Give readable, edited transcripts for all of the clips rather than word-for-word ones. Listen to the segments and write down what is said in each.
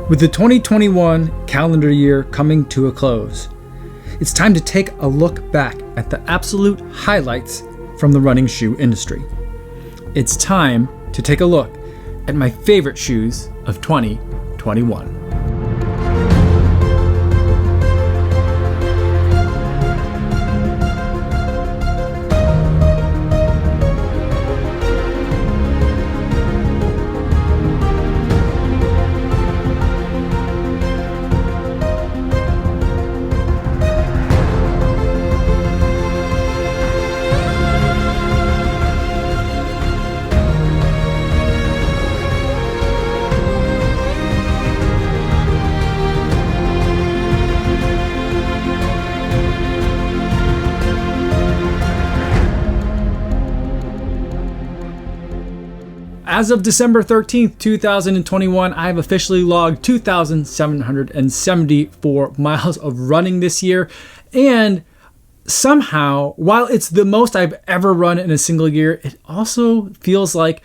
With the 2021 calendar year coming to a close, it's time to take a look back at the absolute highlights from the running shoe industry. It's time to take a look at my favorite shoes of 2021. As of December 13th, 2021, I have officially logged 2,774 miles of running this year. And somehow, while it's the most I've ever run in a single year, it also feels like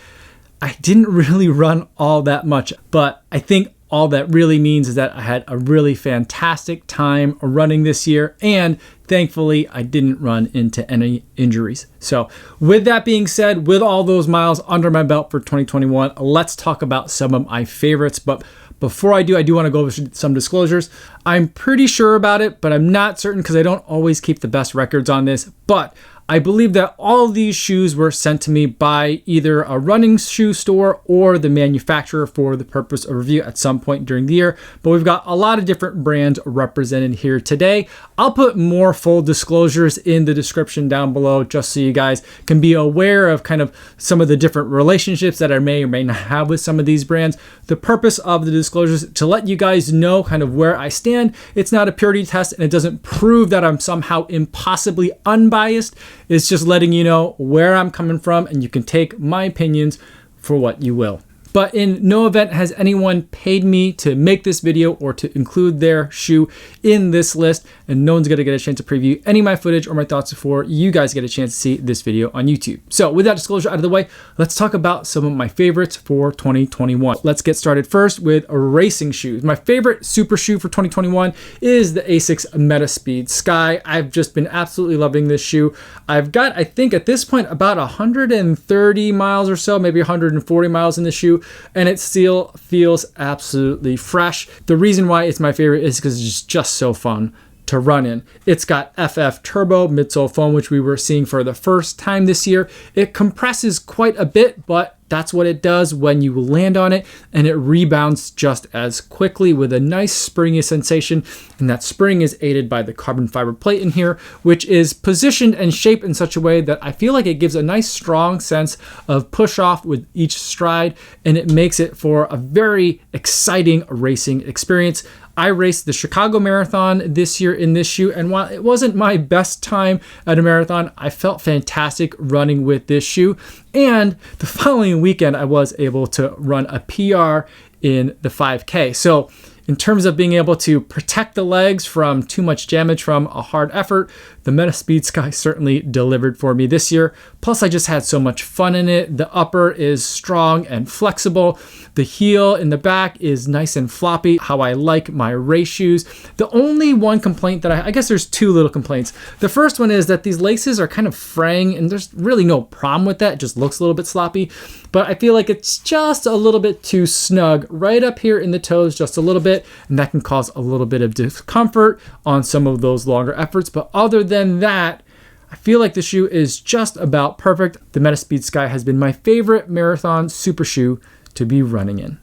I didn't really run all that much. But I think all that really means is that I had a really fantastic time running this year, and thankfully I didn't run into any injuries. So with that being said, with all those miles under my belt for 2021, let's talk about some of my favorites. But before I do want to go over some disclosures. I'm pretty sure about it, but I'm not certain because I don't always keep the best records on this. But I believe that all of these shoes were sent to me by either a running shoe store or the manufacturer for the purpose of review at some point during the year. But we've got a lot of different brands represented here today. I'll put more full disclosures in the description down below just so you guys can be aware of kind of some of the different relationships that I may or may not have with some of these brands. The purpose of the disclosures is to let you guys know kind of where I stand. It's not a purity test and it doesn't prove that I'm somehow impossibly unbiased. It's just letting you know where I'm coming from, and you can take my opinions for what you will. But in no event has anyone paid me to make this video or to include their shoe in this list, and no one's gonna get a chance to preview any of my footage or my thoughts before you guys get a chance to see this video on YouTube. So with that disclosure out of the way, let's talk about some of my favorites for 2021. Let's get started first with racing shoes. My favorite super shoe for 2021 is the ASICS Metaspeed Sky. I've just been absolutely loving this shoe. I've got, I think at this point, about 130 miles or so, maybe 140 miles in the shoe, and it still feels absolutely fresh. The reason why it's my favorite is because it's just so fun to run in. It's got FF Turbo midsole foam, which we were seeing for the first time this year. It compresses quite a bit, but that's what it does when you land on it, and it rebounds just as quickly with a nice springy sensation. And that spring is aided by the carbon fiber plate in here, which is positioned and shaped in such a way that I feel like it gives a nice strong sense of push off with each stride, and it makes it for a very exciting racing experience. I raced the Chicago Marathon this year in this shoe, and while it wasn't my best time at a marathon, I felt fantastic running with this shoe. And the following weekend, I was able to run a PR in the 5K. So in terms of being able to protect the legs from too much damage from a hard effort, the Metaspeed Sky certainly delivered for me this year. Plus, I just had so much fun in it. The upper is strong and flexible. The heel in the back is nice and floppy, how I like my race shoes. The only one complaint that I guess there's two little complaints. The first one is that these laces are kind of fraying, and there's really no problem with that. It just looks a little bit sloppy. But I feel like it's just a little bit too snug right up here in the toes, just a little bit, and that can cause a little bit of discomfort on some of those longer efforts. But other than that, I feel like the shoe is just about perfect. The Metaspeed Sky has been my favorite marathon super shoe to be running in.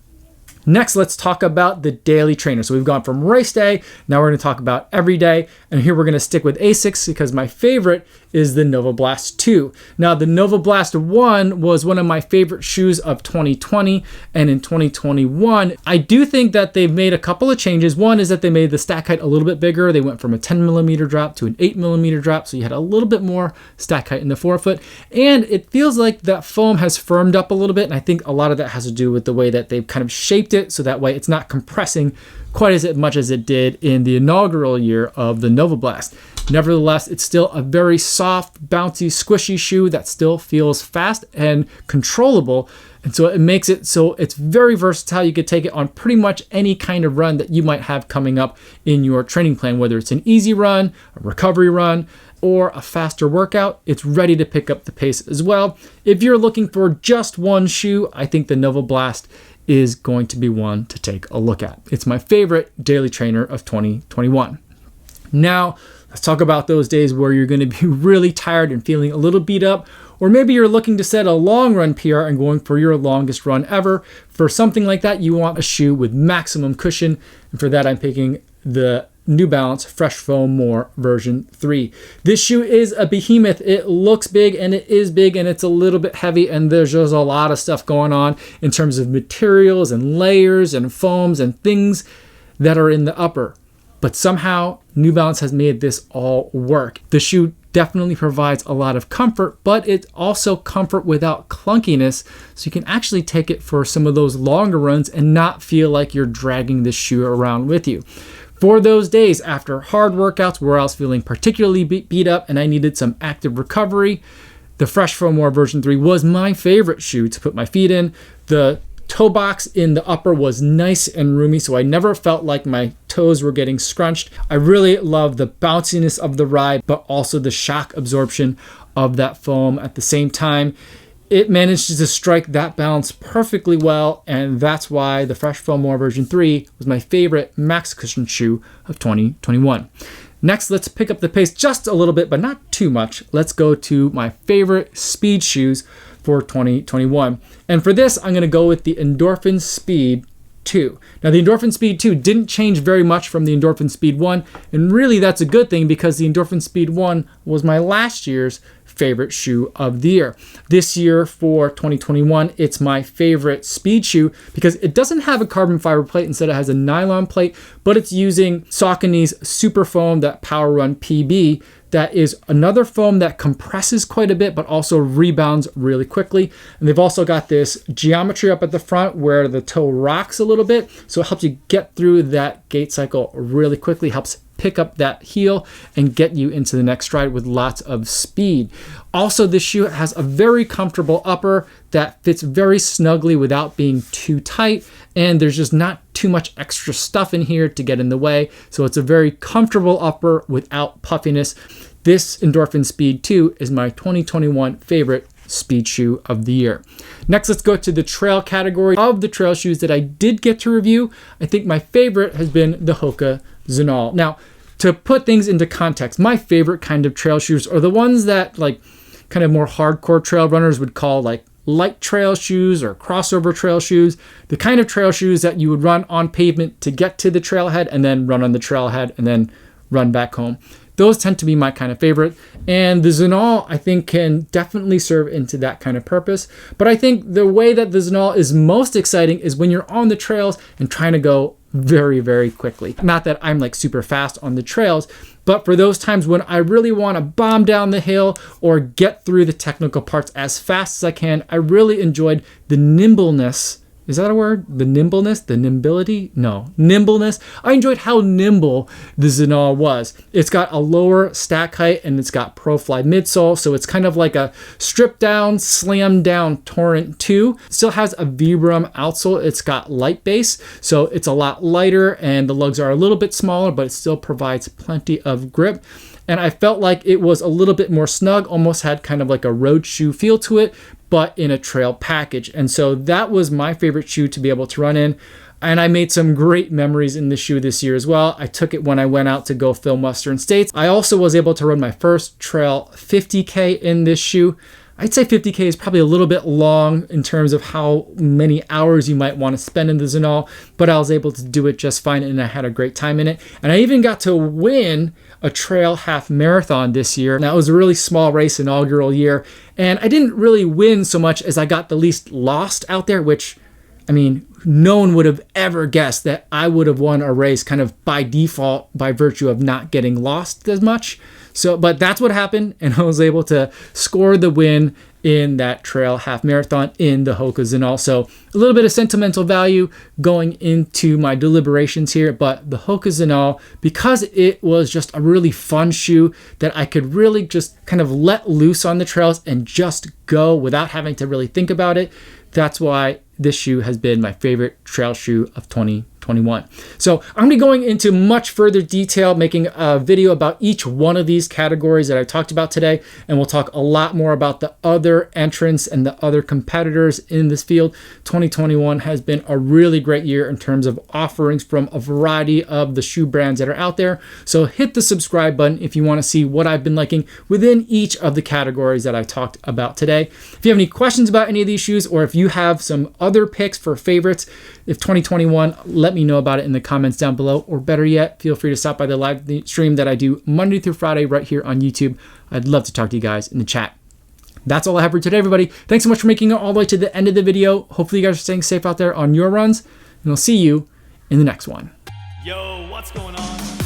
Next, let's talk about the daily trainer. So we've gone from race day, now we're going to talk about every day, and here we're going to stick with ASICS because my favorite is the Nova Blast 2. Now, the Nova Blast 1 was one of my favorite shoes of 2020, and in 2021, I do think that they've made a couple of changes. One is that they made the stack height a little bit bigger. They went from a 10 millimeter drop to an 8 millimeter drop, so you had a little bit more stack height in the forefoot, and it feels like that foam has firmed up a little bit, and I think a lot of that has to do with the way that they've kind of shaped it, so that way it's not compressing quite as much as it did in the inaugural year of the Nova Blast. Nevertheless, it's still a very soft, bouncy, squishy shoe that still feels fast and controllable. And so it makes it so it's very versatile. You could take it on pretty much any kind of run that you might have coming up in your training plan, whether it's an easy run, a recovery run, or a faster workout. It's ready to pick up the pace as well. If you're looking for just one shoe, I think the Nova Blast is going to be one to take a look at. It's my favorite daily trainer of 2021. Now, let's talk about those days where you're going to be really tired and feeling a little beat up, or maybe you're looking to set a long run PR and going for your longest run ever. For something like that, you want a shoe with maximum cushion. And for that, I'm picking the New Balance Fresh Foam More version 3. This shoe is a behemoth. It looks big and it is big and it's a little bit heavy, and there's just a lot of stuff going on in terms of materials and layers and foams and things that are in the upper. But somehow New Balance has made this all work. The shoe definitely provides a lot of comfort, but it's also comfort without clunkiness. So you can actually take it for some of those longer runs and not feel like you're dragging this shoe around with you. For those days after hard workouts where I was feeling particularly beat up and I needed some active recovery, the Fresh Foam More version 3 was my favorite shoe to put my feet in. The toe box in the upper was nice and roomy, so I never felt like my toes were getting scrunched. I really love the bounciness of the ride, but also the shock absorption of that foam at the same time. It managed to strike that balance perfectly well, and that's why the Fresh Foam More version 3 was my favorite max cushion shoe of 2021. Next, let's pick up the pace just a little bit, but not too much. Let's go to my favorite speed shoes for 2021. And for this, I'm going to go with the Endorphin Speed 2. Now, the Endorphin Speed 2 didn't change very much from the Endorphin Speed 1, and really that's a good thing because the Endorphin Speed 1 was my last year's favorite shoe of the year. This year for 2021, it's my favorite speed shoe because it doesn't have a carbon fiber plate. Instead, it has a nylon plate, but it's using Saucony's Super Foam, that Power Run PB. That is another foam that compresses quite a bit, but also rebounds really quickly. And they've also got this geometry up at the front where the toe rocks a little bit. So it helps you get through that gait cycle really quickly, helps pick up that heel and get you into the next stride with lots of speed. Also, this shoe has a very comfortable upper that fits very snugly without being too tight, and there's just not too much extra stuff in here to get in the way. So it's a very comfortable upper without puffiness. This Endorphin Speed 2 is my 2021 favorite speed shoe of the year. Next, let's go to the trail category. Of the trail shoes that I did get to review, I think my favorite has been the Hoka Zinal. Now, to put things into context, my favorite kind of trail shoes are the ones that like kind of more hardcore trail runners would call like light trail shoes or crossover trail shoes, the kind of trail shoes that you would run on pavement to get to the trailhead and then run on the trailhead and then run back home. Those tend to be my kind of favorite. And the Zinal, I think, can definitely serve into that kind of purpose. But I think the way that the Zinal is most exciting is when you're on the trails and trying to go very, very quickly. Not that I'm like super fast on the trails, but for those times when I really want to bomb down the hill or get through the technical parts as fast as I can, I really enjoyed the nimbleness. Is that a word? The nimbleness? The nimbility? No. Nimbleness. I enjoyed how nimble the Zinal was. It's got a lower stack height and it's got ProFly midsole, so it's kind of like a stripped down, slammed down Torrent 2. Still has a Vibram outsole. It's got light base, so it's a lot lighter and the lugs are a little bit smaller, but it still provides plenty of grip. And I felt like it was a little bit more snug, almost had kind of like a road shoe feel to it, but in a trail package. And so that was my favorite shoe to be able to run in. And I made some great memories in this shoe this year as well. I took it when I went out to go film Western States. I also was able to run my first trail 50K in this shoe. I'd say 50K is probably a little bit long in terms of how many hours you might want to spend in the Zinal, but I was able to do it just fine and I had a great time in it. And I even got to win a trail half marathon this year. Now, it was a really small race, inaugural year, and I didn't really win so much as I got the least lost out there, which, I mean, no one would have ever guessed that I would have won a race kind of by default by virtue of not getting lost as much. So, but that's what happened, and I was able to score the win in that trail half marathon in the Hokas and also a little bit of sentimental value going into my deliberations here. But the Hokas and all, because it was just a really fun shoe that I could really just kind of let loose on the trails and just go without having to really think about it, that's why this shoe has been my favorite trail shoe of 2021. So I'm going to be going into much further detail, making a video about each one of these categories that I talked about today, and we'll talk a lot more about the other entrants and the other competitors in this field. 2021 has been a really great year in terms of offerings from a variety of the shoe brands that are out there. So hit the subscribe button if you want to see what I've been liking within each of the categories that I talked about today. If you have any questions about any of these shoes, or if you have some other picks for favorites if 2021, let me know about it in the comments down below, or better yet, feel free to stop by the live stream that I do Monday through Friday right here on YouTube. I'd love to talk to you guys in the chat. That's all I have for today, everybody. Thanks so much for making it all the way to the end of the video. Hopefully you guys are staying safe out there on your runs, and I'll see you in the next one. Yo, what's going on?